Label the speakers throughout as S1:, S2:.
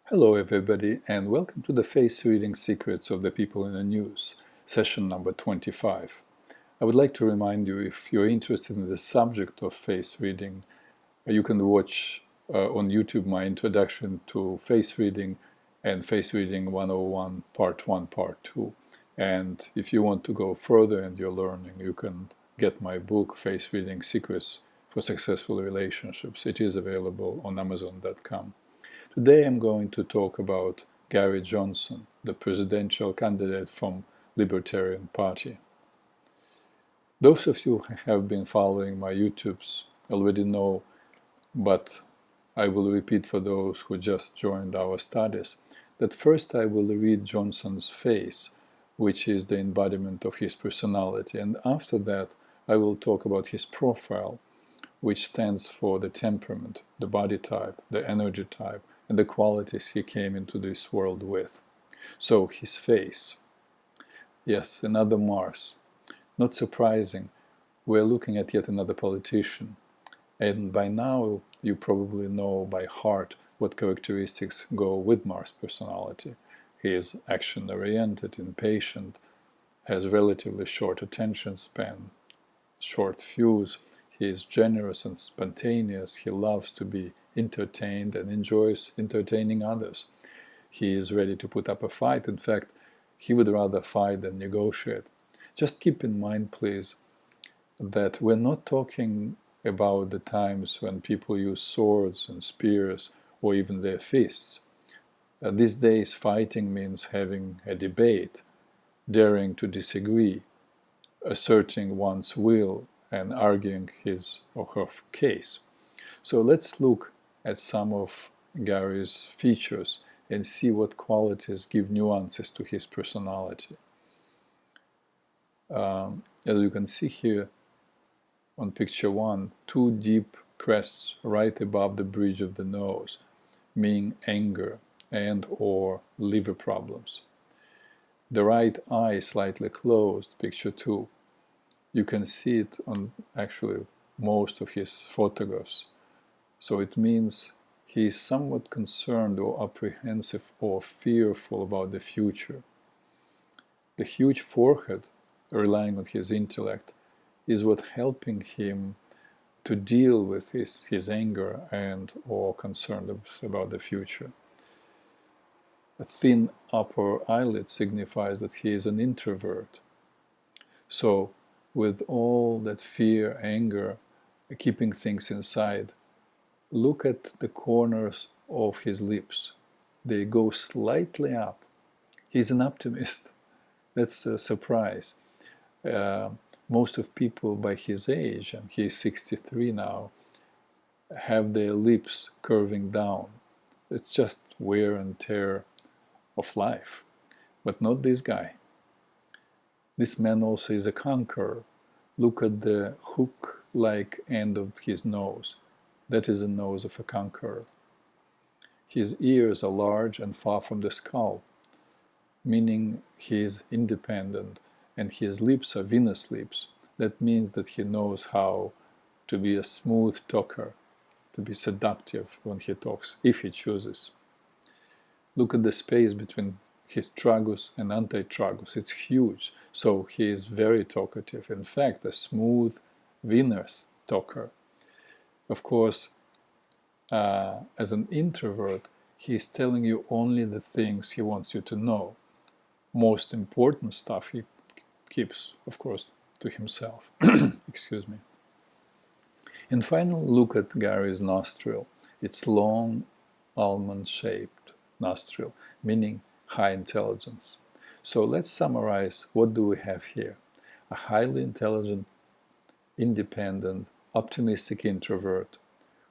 S1: Hello everybody and welcome to the Face Reading Secrets of the People in the News, session number 25. I would like to remind you, if you're interested in the subject of face reading, you can watch on YouTube my introduction to face reading and Face Reading 101 Part 1, Part 2. And if you want to go further in your learning, you can get my book, Face Reading Secrets for Successful Relationships. It is available on Amazon.com. Today I'm going to talk about Gary Johnson, the presidential candidate from Libertarian Party. Those of you who have been following my YouTubes already know, but I will repeat for those who just joined our studies, that first I will read Johnson's face, which is the embodiment of his personality, and after that I will talk about his profile, which stands for the temperament, the body type, the energy type, and the qualities he came into this world with. So his face. Yes, another Mars. Not surprising, we're looking at yet another politician. And by now you probably know by heart what characteristics go with Mars personality. He is action-oriented, impatient, has relatively short attention span, short fuse. He is generous and spontaneous. He loves to be entertained and enjoys entertaining others. He is ready to put up a fight. In fact, he would rather fight than negotiate. Just keep in mind, please, that we're not talking about the times when people use swords and spears or even their fists. These days, fighting means having a debate, daring to disagree, asserting one's will and arguing his or her case. So let's look at some of Gary's features and see what qualities give nuances to his personality. As you can see here on picture 1, two deep crests right above the bridge of the nose, meaning anger and or liver problems. The right eye slightly closed, picture 2. You can see it on actually most of his photographs. So it means he is somewhat concerned or apprehensive or fearful about the future. The huge forehead, relying on his intellect, is what helping him to deal with his anger and or concern about the future. A thin upper eyelid signifies that he is an introvert. So with all that fear, anger, keeping things inside, look at the corners of his lips. They go slightly up. He's an optimist. That's a surprise. Most of people by his age, and he's 63 now, have their lips curving down. It's just wear and tear of life. But not this guy. This man also is a conqueror. Look at the hook-like end of his nose. That is the nose of a conqueror. His ears are large and far from the skull, meaning he is independent, and his lips are Venus lips. That means that he knows how to be a smooth talker, to be seductive when he talks, if he chooses. Look at the space between his tragus and antitragus. It's huge, so he is very talkative. In fact, a smooth Venus talker. Of course, as an introvert, he is telling you only the things he wants you to know. Most important stuff he keeps, of course, to himself. Excuse me. And finally, look at Gary's nostril. It's long, almond-shaped nostril, meaning high intelligence. So let's summarize. What do we have here? A highly intelligent, independent, optimistic introvert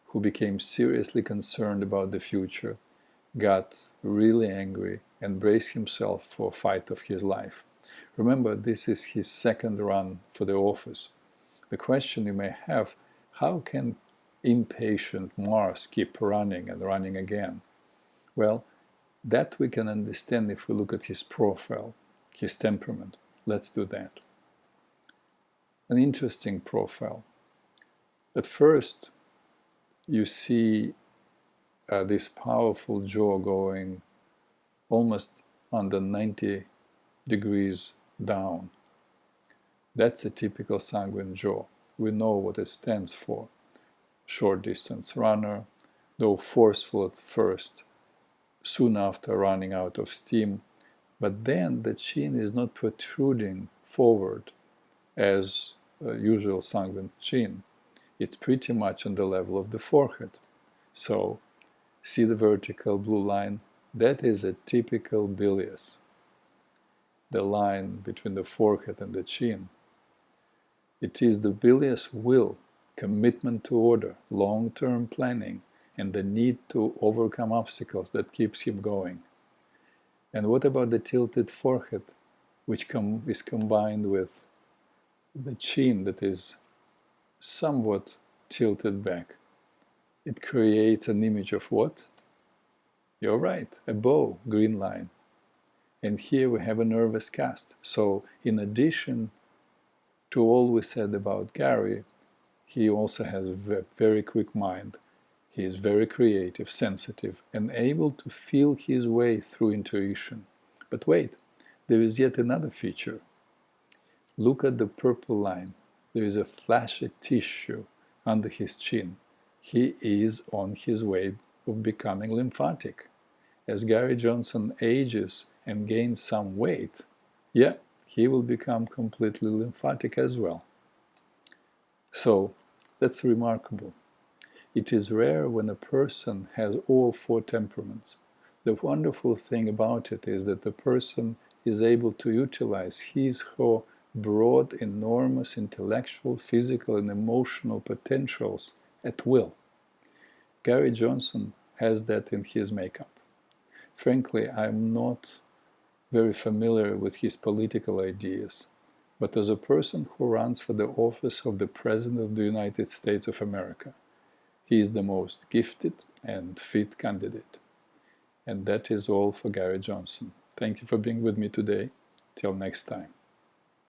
S1: who became seriously concerned about the future, got really angry, and braced himself for a fight of his life. Remember, this is his second run for the office. The question you may have, how can impatient Mars keep running and running again? Well, that we can understand if we look at his profile, his temperament. Let's do that. An interesting profile. At first, you see this powerful jaw going almost under 90 degrees down. That's a typical sanguine jaw. We know what it stands for. Short distance runner, though forceful at first, soon after running out of steam, but then the chin is not protruding forward as a usual sanguine chin. It's pretty much on the level of the forehead. So, see the vertical blue line? That is a typical bilious. The line between the forehead and the chin. It is the bilious will, commitment to order, long-term planning, and the need to overcome obstacles that keeps him going. And what about the tilted forehead, which is combined with the chin that is somewhat tilted back? It creates an image of what? You're right, a bow, green line. And here we have a nervous cast. So in addition to all we said about Gary, he also has a very quick mind. He is very creative, sensitive, and able to feel his way through intuition. But wait, there is yet another feature. Look at the purple line. There is a flashy tissue under his chin. He is on his way of becoming lymphatic. As Gary Johnson ages and gains some weight, yeah, he will become completely lymphatic as well. So, that's remarkable. It is rare when a person has all four temperaments. The wonderful thing about it is that the person is able to utilize his or her broad, enormous intellectual, physical, and emotional potentials at will. Gary Johnson has that in his makeup. Frankly, I'm not very familiar with his political ideas, but as a person who runs for the office of the President of the United States of America, he is the most gifted and fit candidate. And that is all for Gary Johnson. Thank you for being with me today. Till next time.